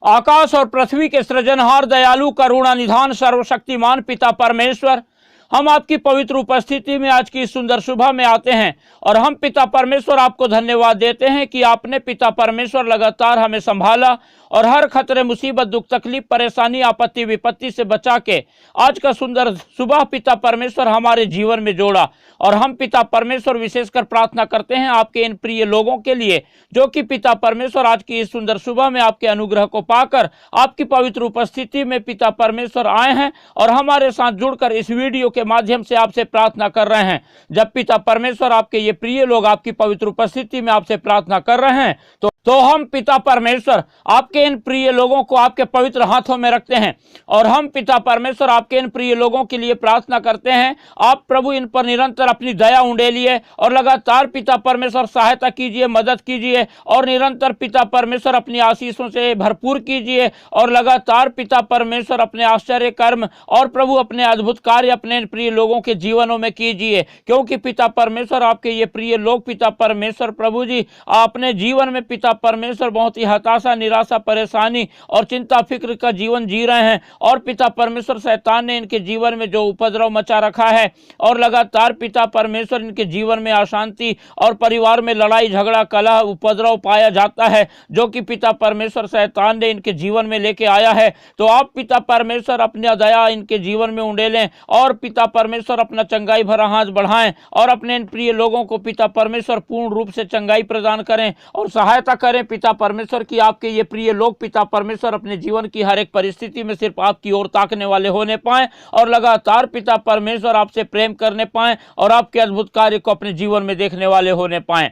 आकाश और पृथ्वी के सृजनहार, दयालु, करुणा निधान, सर्वशक्तिमान पिता परमेश्वर, हम आपकी पवित्र उपस्थिति में आज की सुंदर सुबह में आते हैं और हम पिता परमेश्वर आपको धन्यवाद देते हैं कि आपने पिता परमेश्वर लगातार हमें संभाला और हर खतरे, मुसीबत, दुख, तकलीफ, परेशानी, आपत्ति, विपत्ति से बचा के आज का सुंदर सुबह पिता परमेश्वर हमारे जीवन में जोड़ा। और हम पिता परमेश्वर विशेषकर प्रार्थना करते हैं आपके इन प्रिय लोगों के लिए जो कि पिता परमेश्वर आज की इस सुंदर सुबह में आपके अनुग्रह को पाकर आपकी पवित्र उपस्थिति में पिता परमेश्वर आए हैं और हमारे साथ जुड़कर इस वीडियो के माध्यम से आपसे प्रार्थना कर रहे हैं। जब पिता परमेश्वर आपके ये प्रिय लोग आपकी पवित्र उपस्थिति में आपसे प्रार्थना कर रहे हैं तो हम पिता परमेश्वर आपके इन प्रिय लोगों को आपके पवित्र हाथों में रखते हैं और हम पिता परमेश्वर आपके इन प्रिय लोगों के लिए प्रार्थना करते हैं। आप प्रभु इन पर निरंतर अपनी दया उंडेलिए और लगातार पिता परमेश्वर सहायता कीजिए, मदद कीजिए और निरंतर पिता परमेश्वर अपनी आशीषों से भरपूर कीजिए और लगातार पिता परमेश्वर अपने आश्चर्य कर्म और प्रभु अपने अद्भुत कार्य अपने प्रिय लोगों के जीवनों में कीजिए, क्योंकि पिता परमेश्वर आपके ये प्रिय लोग पिता परमेश्वर प्रभु जी अपने जीवन में पिता परमेश्वर बहुत ही हताशा, निराशा, परेशानी और चिंता फिक्र का जीवन जी रहे हैं और पिता परमेश्वर शैतान ने इनके जीवन में जो उपद्रव मचा रखा है और लगातार पिता परमेश्वर इनके जीवन में अशांति और परिवार में लड़ाई झगड़ा कलह उपद्रव पाया जाता है जो कि पिता परमेश्वर शैतान ने इनके जीवन में लेके आया है। तो आप पिता परमेश्वर अपनी दया इनके जीवन में उंडेलें और पिता परमेश्वर अपना चंगाई भरा हाथ बढ़ाएं और अपने इन प्रिय लोगों को पिता परमेश्वर पूर्ण रूप से चंगाई प्रदान करें और सहायता करें पिता परमेश्वर की आपके ये प्रिय लोग पिता परमेश्वर अपने जीवन की हर एक परिस्थिति में सिर्फ आपकी ओर ताकने वाले होने पाएं और लगातार पिता परमेश्वर आपसे प्रेम करने पाएं और आपके अद्भुत कार्य को अपने जीवन में देखने वाले होने पाएं।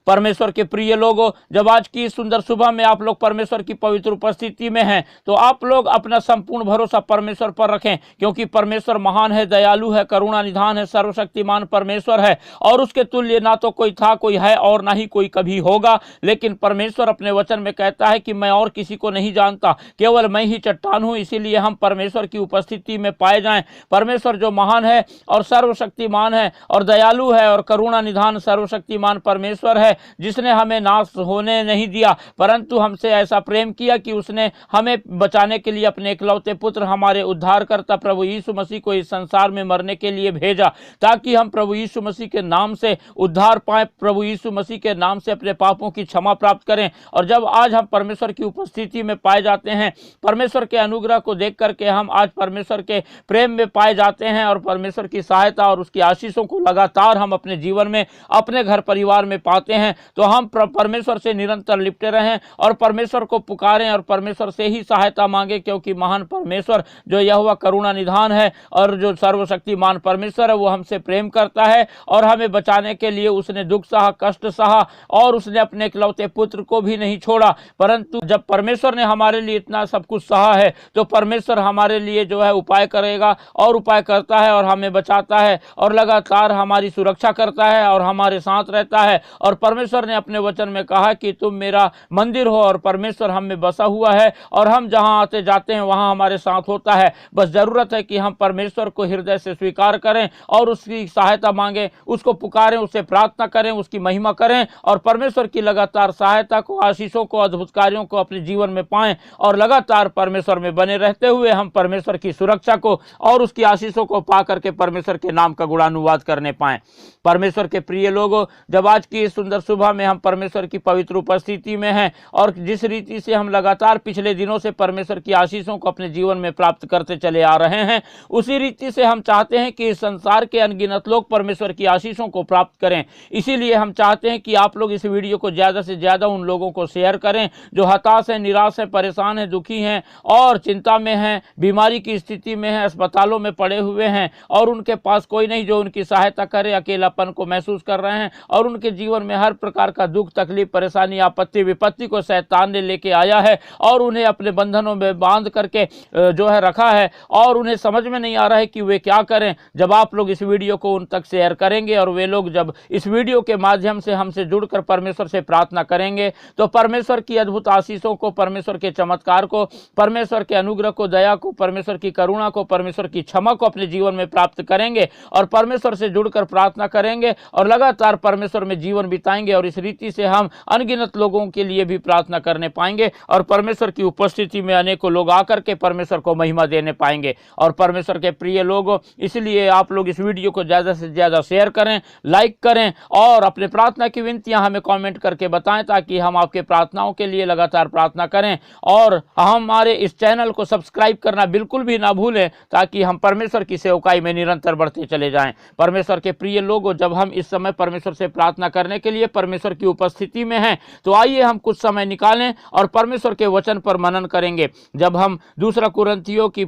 परमेश्वर के प्रिय लोगों, जब आज की सुंदर सुबह में आप लोग परमेश्वर की पवित्र उपस्थिति में हैं तो आप लोग अपना संपूर्ण भरोसा परमेश्वर पर रखें, क्योंकि परमेश्वर महान है, दयालु है, करुणा निधान है, सर्वशक्तिमान परमेश्वर है और उसके तुल्य ना तो कोई था, कोई है और ना ही कोई कभी होगा। लेकिन परमेश्वर अपने वचन में कहता है कि मैं और किसी को नहीं जानता, केवल मैं ही चट्टान हूं। इसीलिए हम परमेश्वर की उपस्थिति में पाए जाएं। परमेश्वर जो महान है और सर्वशक्तिमान है और दयालु है और करुणा निधान सर्वशक्तिमान परमेश्वर है, जिसने हमें नाश होने नहीं दिया परंतु हमसे ऐसा प्रेम किया कि उसने हमें बचाने के लिए अपने इकलौते पुत्र हमारे उद्धारकर्ता प्रभु यीशु मसीह को इस संसार में मरने के लिए भेजा, ताकि हम प्रभु यीशु मसीह के नाम से उद्धार पाएं, प्रभु यीशु मसीह के नाम से अपने पापों की क्षमा प्राप्त करें। और जब आज हम परमेश्वर की उपस्थिति में पाए जाते हैं, परमेश्वर के अनुग्रह को देख करके हम आज परमेश्वर के प्रेम में पाए जाते हैं और परमेश्वर की सहायता और उसकी आशीषों को लगातार हम अपने जीवन में अपने घर परिवार में पाते हैं। तो हम परमेश्वर से निरंतर लिपटे रहें और परमेश्वर को पुकारें और परमेश्वर से ही सहायता मांगे, क्योंकि महान परमेश्वर जो यहोवा करुणा निधान है और जो सर्वशक्तिमान परमेश्वर है वो हमसे प्रेम करता है और हमें बचाने के लिए उसने दुख सहा, कष्ट सहा और उसने अपने इकलौते पुत्र को भी नहीं छोड़ा। परंतु जब परमेश्वर ने हमारे लिए इतना सब कुछ सहा है तो परमेश्वर हमारे लिए जो है उपाय करेगा और उपाय करता है और हमें बचाता है और लगातार हमारी सुरक्षा करता है और हमारे साथ रहता है। और परमेश्वर ने अपने वचन में कहा कि तुम मेरा मंदिर हो और परमेश्वर हम में बसा हुआ है और हम जहां आते जाते हैं वहां हमारे साथ होता है। बस जरूरत है कि हम परमेश्वर को हृदय से स्वीकार करें और उसकी सहायता मांगें, उसको पुकारें, उससे प्रार्थना करें, उसकी महिमा करें और परमेश्वर की लगातार सहायता को, आशीषों को, अद्भुत कार्यों को अपने जीवन में पाएं और लगातार परमेश्वर में बने रहते हुए हम परमेश्वर की सुरक्षा को और उसकी आशीषों को पा करके परमेश्वर के नाम का गुणानुवाद करने पाएं। परमेश्वर के प्रिय लोगों, जब आज की सुंदर सुबह में हम परमेश्वर की पवित्र उपस्थिति में हैं और जिस रीति से हम लगातार पिछले दिनों से परमेश्वर की आशीषों को अपने जीवन में प्राप्त करते चले आ रहे हैं, उसी रीति से हम चाहते हैं कि इस संसार के अनगिनत लोग परमेश्वर की आशीषों को प्राप्त करें। इसीलिए हम चाहते हैं कि आप लोग इस वीडियो को ज़्यादा से ज़्यादा उन लोगों को शेयर करें जो हताश हैं, निराश हैं, परेशान हैं, दुखी हैं और चिंता में हैं, बीमारी की स्थिति में हैं, अस्पतालों में पड़े हुए हैं और उनके पास कोई नहीं जो उनकी सहायता करे, अकेलापन को महसूस कर रहे हैं और उनके जीवन में हर प्रकार का दुख, तकलीफ, परेशानी, आपत्ति, विपत्ति को शैतान ने लेके आया है और उन्हें अपने बंधनों में बांध करके जो है रखा है और उन्हें समझ में नहीं आ रहा है कि वे क्या करें। जब आप लोग इस वीडियो को उन तक शेयर करेंगे और वे लोग जब इस वीडियो के माध्यम से हमसे जुड़कर परमेश्वर से प्रार्थना करेंगे तो परमेश्वर की अद्भुत आशीषों को, परमेश्वर के चमत्कार को, परमेश्वर के अनुग्रह को, दया को, परमेश्वर की करुणा को, परमेश्वर की क्षमा को अपने जीवन में प्राप्त करेंगे और परमेश्वर से जुड़कर प्रार्थना करेंगे और लगातार परमेश्वर में जीवन बिताएंगे पाएंगे और इस रीति से हम अनगिनत लोगों के लिए भी प्रार्थना करने पाएंगे और परमेश्वर की उपस्थिति में अनेकों लोग आकर के परमेश्वर को महिमा देने पाएंगे। और परमेश्वर के प्रिय लोगों, इसलिए आप लोग इस वीडियो को ज़्यादा से ज़्यादा शेयर करें, लाइक करें और अपने प्रार्थना की विनतियां हमें कमेंट करके बताएं, ताकि हम आपके प्रार्थनाओं के लिए लगातार प्रार्थना करें। और हमारे इस चैनल को सब्सक्राइब करना बिल्कुल भी ना भूलें, ताकि हम परमेश्वर की सेवकाई में निरंतर बढ़ते चले जाएं। परमेश्वर के प्रिय लोगों, जब हम इस समय परमेश्वर से प्रार्थना करने के लिए परमेश्वर की उपस्थिति में हैं, तो आइए हम कुछ समय निकालें और परमेश्वर के वचन पर मनन करेंगे। जब हम दूसरा कुरिन्थियों की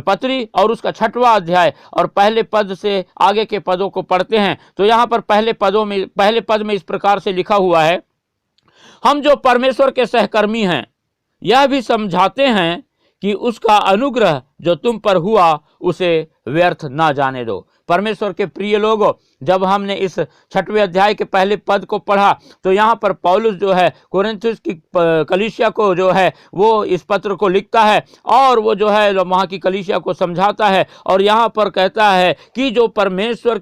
पत्री और उसका 6वां अध्याय और पहले पद से आगे के पदों को पढ़ते हैं, तो यहाँ पर पहले पद में इस प्रकार से लिखा हुआ है, हम जो परमेश्वर के सहकर्मी हैं यह भी समझाते हैं कि उसका अनुग्रह जो तुम पर हुआ उसे व्यर्थ ना जाने दो। परमेश्वर के प्रिय लोगों, जब हमने इस 6वें अध्याय के पहले पद को पढ़ा, तो यहाँ पर पौलुस जो है कोरिन्थुस की कलीसिया को जो है वो इस पत्र को लिखता है और वो जो है वहाँ की कलीसिया को समझाता है। और यहाँ पर कहता है कि जो परमेश्वर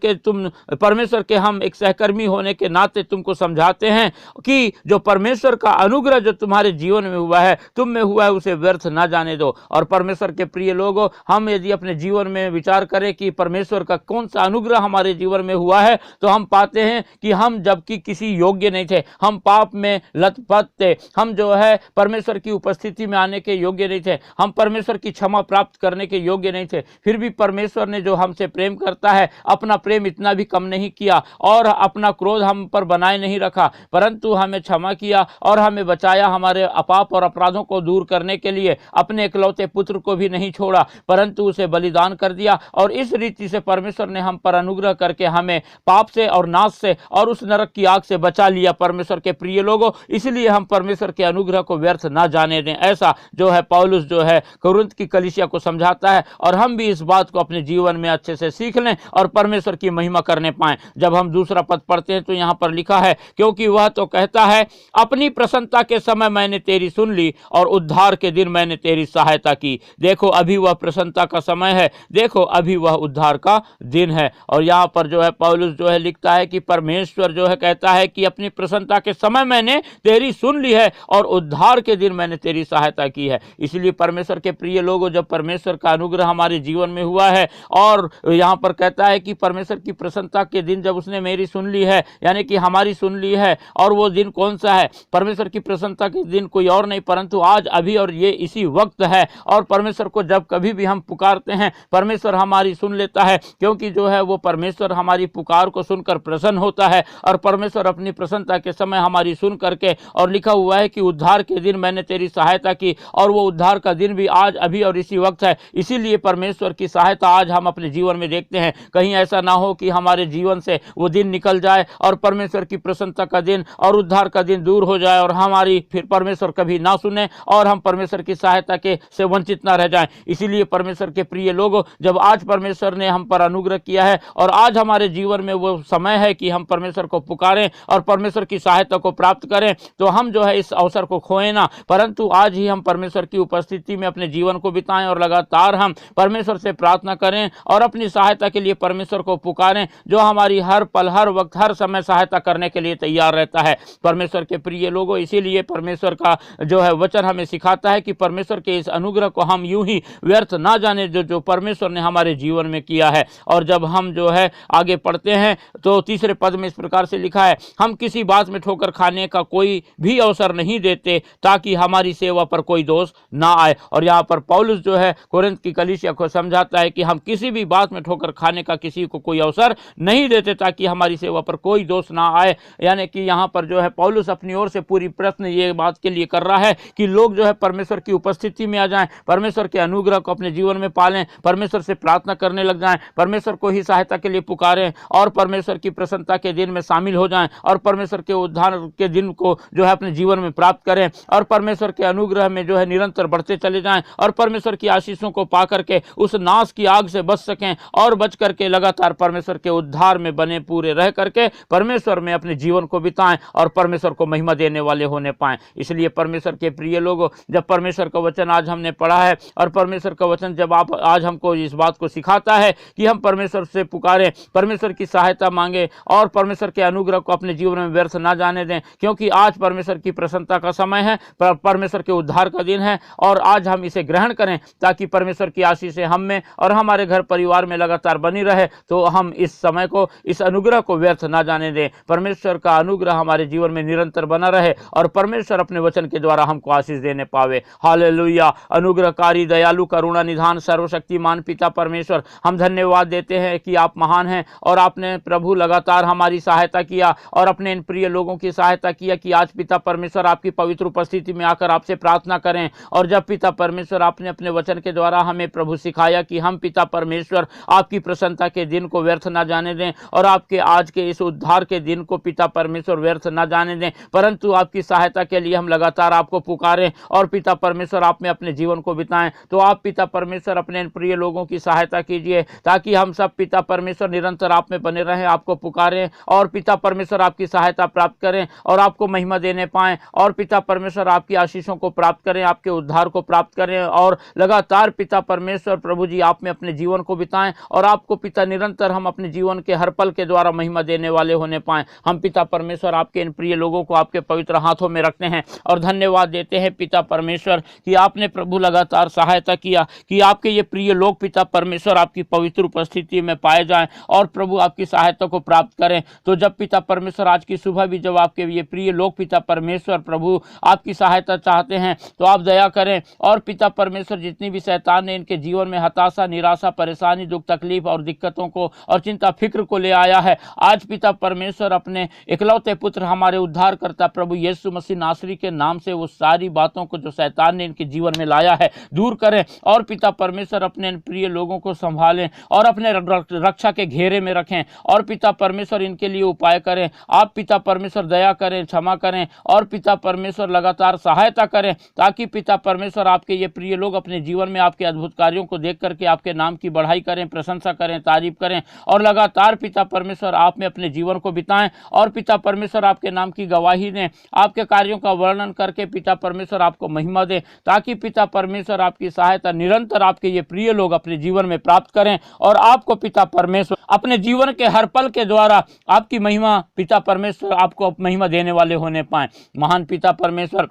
के हम एक सहकर्मी होने के नाते तुमको समझाते हैं कि जो परमेश्वर का अनुग्रह जो तुम्हारे जीवन में हुआ है, तुम में हुआ है, उसे व्यर्थ ना जाने दो। और परमेश्वर के प्रिय लोगों, हम यदि अपने जीवन में विचार करें कि परमेश्वर का कौन सा अनुग्रह हमारे जीवन में हुआ है, तो हम पाते हैं कि हम जबकि किसी योग्य नहीं थे, हम पाप में लथपथ थे, हम जो है परमेश्वर की उपस्थिति में आने के योग्य नहीं थे, हम परमेश्वर की क्षमा प्राप्त करने के योग्य नहीं थे, फिर भी परमेश्वर ने जो हमसे प्रेम करता है, अपना प्रेम इतना भी कम नहीं किया और अपना क्रोध हम पर बनाए नहीं रखा, परंतु हमें क्षमा किया और हमें बचाया। हमारे पाप और अपराधों को दूर करने के लिए अपने इकलौते पुत्र को भी नहीं छोड़ा, परंतु उसे बलिदान कर दिया। और इस रीति से परमेश्वर ने हम पर अनुग्रह करके हमें पाप से और नाश से और उस नरक की आग से बचा लिया। परमेश्वर के प्रिय लोगों, इसलिए हम परमेश्वर के अनुग्रह को व्यर्थ ना जाने दें। ऐसा जो है पौलुस जो है कोरिन्थ की कलीसिया को समझाता है और हम भी इस बात को अपने जीवन में अच्छे से सीख लें और परमेश्वर की महिमा करने पाएं। जब हम दूसरा पद पढ़ते हैं तो यहाँ पर लिखा है, क्योंकि वह तो कहता है, अपनी प्रसन्नता के समय मैंने तेरी सुन ली और उद्धार के दिन मैंने तेरी सहायता की। देखो अभी वह प्रसन्नता का समय है, देखो अभी वह उद्धार का दिन है। और यहाँ पर जो है पौलुस जो है लिखता है कि परमेश्वर जो है कहता है कि अपनी प्रसन्नता के समय मैंने तेरी सुन ली है और उद्धार के दिन मैंने तेरी सहायता की है। इसलिए परमेश्वर के प्रिय लोगों, जब परमेश्वर का अनुग्रह हमारे जीवन में हुआ है और यहाँ पर कहता है कि परमेश्वर की प्रसन्नता के दिन जब उसने मेरी सुन ली है, यानी कि हमारी सुन ली है, और वो दिन कौन सा है? परमेश्वर की प्रसन्नता के दिन कोई और नहीं परंतु आज, अभी और ये इसी वक्त है। और परमेश्वर को जब कभी भी हम पुकारते हैं, परमेश्वर हमारी सुन लेता है, क्योंकि जो है वो परमेश्वर हमारी पुकार को सुनकर प्रसन्न होता है। और परमेश्वर अपनी प्रसन्नता के समय हमारी सुन करके, और लिखा हुआ है कि उद्धार के दिन मैंने तेरी सहायता की, और वो उद्धार का दिन भी आज, अभी और इसी वक्त है। इसीलिए परमेश्वर की सहायता आज हम अपने जीवन में देखते हैं। कहीं ऐसा ना हो कि हमारे जीवन से वो दिन निकल जाए और परमेश्वर की प्रसन्नता का दिन और उद्धार का दिन दूर हो जाए और हमारी फिर परमेश्वर कभी ना सुने और हम परमेश्वर की सहायता के से वंचित ना रह जाएं। इसीलिए परमेश्वर के प्रिय लोगों, जब आज परमेश्वर ने हम पर अनुग्रह किया है और आज हमारे जीवन में वो समय है कि हम परमेश्वर को पुकारें और परमेश्वर की सहायता को प्राप्त करें, तो हम जो है इस अवसर को खोएं ना, परंतु आज ही हम परमेश्वर की उपस्थिति में अपने जीवन को बिताएं और लगातार हम परमेश्वर से प्रार्थना करें और अपनी सहायता के लिए परमेश्वर को पुकारें, जो हमारी हर पल, हर वक्त, हर समय सहायता करने के लिए तैयार रहता है। परमेश्वर के प्रिय लोगों, इसीलिए परमेश्वर का जो है वचन हमें सिखाता है कि परमेश्वर के इस अनुग्रह को हम यूं ही व्यर्थ ना जाने जो परमेश्वर ने हमारे जीवन में किया है। और जब हम जो है आगे पढ़ते हैं तो तीसरे पद में इस प्रकार से लिखा है, हम किसी बात में ठोकर खाने का कोई भी अवसर नहीं देते ताकि हमारी सेवा पर कोई दोष ना आए। और यहाँ पर पौलुस जो है कोरिन्थ की कलीसिया को समझाता है कि हम किसी भी बात में ठोकर खाने का किसी को कोई अवसर नहीं देते ताकि हमारी सेवा पर कोई दोष ना आए। यानी कि यहाँ पर जो है पौलुस अपनी ओर से पूरी प्रश्न ये बात के लिए कर रहा है कि लोग जो है परमेश्वर की उपस्थिति में आ जाएं, परमेश्वर के अनुग्रह को अपने जीवन में पालें, परमेश्वर से प्रार्थना करने लग जाएं, परमेश्वर को ही सहायता के लिए पुकारें और परमेश्वर की प्रसन्नता के दिन में शामिल हो जाएं और परमेश्वर के उद्धार के दिन को जो है अपने जीवन में प्राप्त करें और परमेश्वर के अनुग्रह में जो है निरंतर बढ़ते चले जाएं और परमेश्वर की आशीषों को पा करके उस नाश की आग से बच सकें और बच करके लगातार परमेश्वर के उद्धार में बने पूरे रह करके परमेश्वर में अपने जीवन को बिताएं और परमेश्वर को महिमा देने वाले होने पाएं। इसलिए परमेश्वर के प्रिय लोगों, जब परमेश्वर का वचन आज हमने पढ़ा है और परमेश्वर का वचन जब आप आज हमको इस बात को सिखाता है कि हम परमेश्वर से पुकारें, परमेश्वर परमेश्वर की सहायता मांगे और परमेश्वर के अनुग्रह को अपने जीवन में व्यर्थ ना जाने दें, क्योंकि आज परमेश्वर की प्रसन्नता का समय है, परमेश्वर के उद्धार का दिन है और आज हम इसे ग्रहण करें ताकि परमेश्वर की आशीषें हम में और हमारे घर परिवार में लगातार बनी रहे। तो हम इस समय को, इस अनुग्रह को व्यर्थ ना जाने दें। परमेश्वर का अनुग्रह हमारे जीवन में निरंतर बना रहे और परमेश्वर अपने वचन के द्वारा हमको आशीष देने पावे। हालेलुया। अनुग्रहकारी, दयालु, करुणा निधान, सर्वशक्तिमान पिता परमेश्वर, हम धन्यवाद देते हैं कि आप महान हैं और आपने प्रभु लगातार हमारी सहायता किया और अपने इन प्रिय लोगों की सहायता किया कि आज पिता परमेश्वर आपकी पवित्र उपस्थिति में आकर आपसे प्रार्थना करें। और जब पिता परमेश्वर आपने अपने वचन के द्वारा हमें प्रभु सिखाया कि हम पिता परमेश्वर आपकी प्रसन्नता के दिन को व्यर्थ ना जाने दें और आपके आज के इस उद्धार के दिन को पिता परमेश्वर व्यर्थ ना जाने दें, परंतु आपकी सहायता के लिए हम लगातार आपको पुकारें और पिता परमेश्वर आप में अपने जीवन को बिताएं। तो आप पिता परमेश्वर अपने इन प्रिय लोगों की सहायता कीजिए ताकि हम सब पिता परमेश्वर निरंतर आप में बने रहें, आपको पुकारें और पिता परमेश्वर आपकी सहायता प्राप्त करें और आपको महिमा देने पाएं और पिता परमेश्वर आपकी आशीषों को प्राप्त करें, आपके उद्धार को प्राप्त करें और लगातार पिता परमेश्वर प्रभु जी आप में अपने जीवन को बिताएं और आपको पिता निरंतर हम अपने जीवन के हर पल के द्वारा महिमा देने वाले होने पाएं। हम पिता परमेश्वर आपके इन प्रिय लोगों को आपके पवित्र हाथों में रखते हैं और धन्यवाद देते हैं पिता परमेश्वर कि आपने प्रभु लगातार सहायता किया कि आपके ये प्रिय लोग पिता परमेश्वर आपकी पवित्र उपस्थिति में पाए जाएं और प्रभु आपकी सहायता को प्राप्त करें। तो जब पिता परमेश्वर आज की सुबह भी जब आपके ये प्रिय लोग पिता परमेश्वर प्रभु आपकी सहायता चाहते हैं तो आप दया करें और पिता परमेश्वर जितनी भी शैतान ने इनके जीवन में हताशा, निराशा, परेशानी, दुख, तकलीफ और दिक्कतों को और चिंता फिक्र को ले आया है, आज पिता परमेश्वर अपने इकलौते पुत्र हमारे उद्धार करता प्रभु यीशु मसीह नासरी के नाम से वो सारी बातों को जो शैतान ने इनके जीवन में लाया है दूर करें और पिता परमेश्वर अपने प्रिय लोगों को संभालें और अपने रक्षा के घेरे में रखें और पिता परमेश्वर इनके लिए उपाय करें। आप पिता परमेश्वर दया करें, क्षमा करें और पिता परमेश्वर लगातार सहायता करें ताकि पिता परमेश्वर आपके ये प्रिय लोग अपने जीवन में आपके अद्भुत कार्यों को देख करके आपके नाम की बढ़ाई करें, प्रशंसा करें, तारीफ करें और लगातार पिता परमेश्वर आप में अपने जीवन को बिताएं और पिता परमेश्वर आपके नाम की गवाही दें, आपके कार्यों का वर्णन करके पिता परमेश्वर आपको महिमा दें ताकि पिता परमेश्वर आपकी सहायता निरंतर आपके ये प्रिय लोग अपने जीवन में प्राप्त करें और आपको पिता परमेश्वर अपने जीवन के हर पल के द्वारा आपकी महिमा पिता परमेश्वर आपको महिमा देने वाले होने पाए। महान पिता परमेश्वर,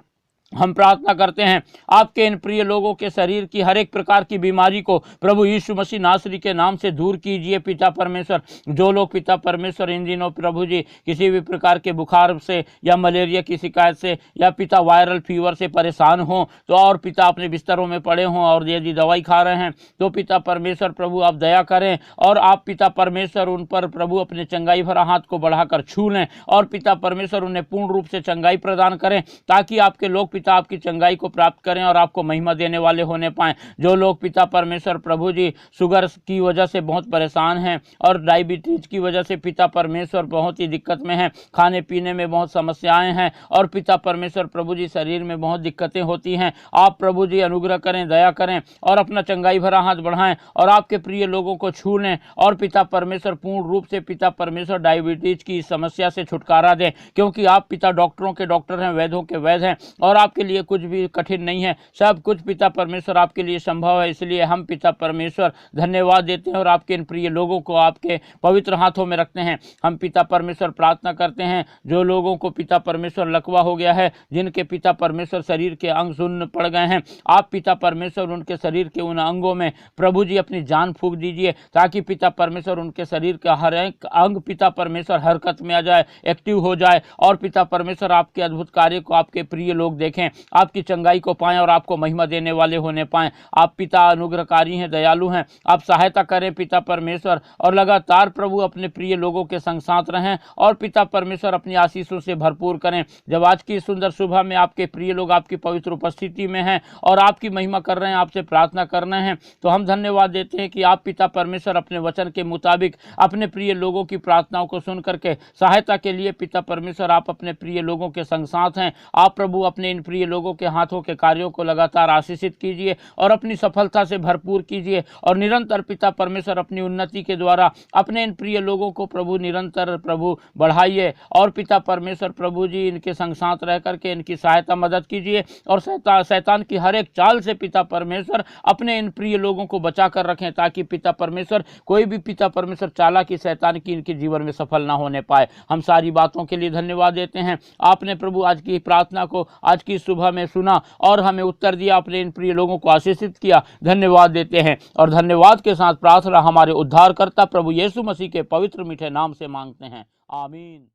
हम प्रार्थना करते हैं आपके इन प्रिय लोगों के शरीर की हर एक प्रकार की बीमारी को प्रभु यीशु मसीह नासरी के नाम से दूर कीजिए पिता परमेश्वर। जो लोग पिता परमेश्वर इन दिनों प्रभु जी किसी भी प्रकार के बुखार से या मलेरिया की शिकायत से या पिता वायरल फीवर से परेशान हों तो और पिता अपने बिस्तरों में पड़े हों और यदि दवाई खा रहे हैं तो पिता परमेश्वर प्रभु आप दया करें और आप पिता परमेश्वर उन पर प्रभु अपने चंगाई भरा हाथ को बढ़ाकर छू लें और पिता परमेश्वर उन्हें पूर्ण रूप से चंगाई प्रदान करें ताकि आपके लोग पिता आपकी चंगाई को प्राप्त करें और आपको महिमा देने वाले होने पाएं। जो लोग पिता परमेश्वर प्रभु जी शुगर की वजह से बहुत परेशान हैं और डायबिटीज की वजह से पिता परमेश्वर बहुत ही दिक्कत में हैं, खाने पीने में बहुत समस्याएं हैं और पिता परमेश्वर प्रभु जी शरीर में बहुत दिक्कतें होती हैं, आप प्रभु जी अनुग्रह करें, दया करें और अपना चंगाई भरा हाथ बढ़ाएं और आपके प्रिय लोगों को छू लें और पिता परमेश्वर पूर्ण रूप से पिता परमेश्वर डायबिटीज की समस्या से छुटकारा दें, क्योंकि आप पिता डॉक्टरों के डॉक्टर हैं, वैद्यों के वैद्य हैं और आपके लिए कुछ भी कठिन नहीं है, सब कुछ पिता परमेश्वर आपके लिए संभव है। इसलिए हम पिता परमेश्वर धन्यवाद देते हैं और आपके इन प्रिय लोगों को आपके पवित्र हाथों में रखते हैं। हम पिता परमेश्वर प्रार्थना करते हैं जो लोगों को पिता परमेश्वर लकवा हो गया है, जिनके पिता परमेश्वर शरीर के अंग शून्य पड़ गए हैं, आप पिता परमेश्वर उनके शरीर के उन अंगों में प्रभु जी अपनी जान फूंक दीजिए ताकि पिता परमेश्वर उनके शरीर का हर एक अंग पिता परमेश्वर हरकत में आ जाए, एक्टिव हो जाए और पिता परमेश्वर आपके अद्भुत कार्य को आपके प्रिय लोग देखें, आपकी चंगाई को पाएं और आपको महिमा देने वाले होने पाएं। आप पिता अनुग्रहकारी हैं, दयालु हैं, आप सहायता करें पिता परमेश्वर और लगातार प्रभु अपने प्रिय लोगों के संग साथ रहें और पिता परमेश्वर अपनी आशीषों से भरपूर करें। जब आज की सुंदर सुबह में आपके प्रिय लोग आपकी पवित्र उपस्थिति में हैं और आपकी महिमा कर रहे हैं, आपसे प्रार्थना कर रहे हैं, तो हम धन्यवाद देते हैं कि आप पिता परमेश्वर अपने वचन के मुताबिक अपने प्रिय लोगों की प्रार्थनाओं को सुन करके सहायता के लिए पिता परमेश्वर आप अपने प्रिय लोगों के संग साथ हैं। आप प्रभु अपने इन प्रिय लोगों के हाथों के कार्यों को लगातार आशीषित कीजिए और अपनी सफलता से भरपूर कीजिए। और निरंतर पिता परमेश्वर अपनी उन्नति के द्वारा अपने इन प्रिय लोगों को प्रभु निरंतर प्रभु बढ़ाइए। और पिता परमेश्वर प्रभु जी इनके संग साथ रह करके इनकी सहायता मदद कीजिए और शैतान की हर एक चाल से पिता परमेश्वर अपने इन प्रिय लोगों को बचा कर रखें, ताकि पिता परमेश्वर कोई भी पिता परमेश्वर चालाकी शैतान की इनके जीवन में सफल ना होने पाए। हम सारी बातों के लिए धन्यवाद देते हैं। आपने प्रभु आज की प्रार्थना को आज की सुबह में सुना और हमें उत्तर दिया, अपने इन प्रिय लोगों को आशीषित किया। धन्यवाद देते हैं और धन्यवाद के साथ प्रार्थना हमारे उद्धारकर्ता प्रभु यीशु मसीह के पवित्र मीठे नाम से मांगते हैं, आमीन।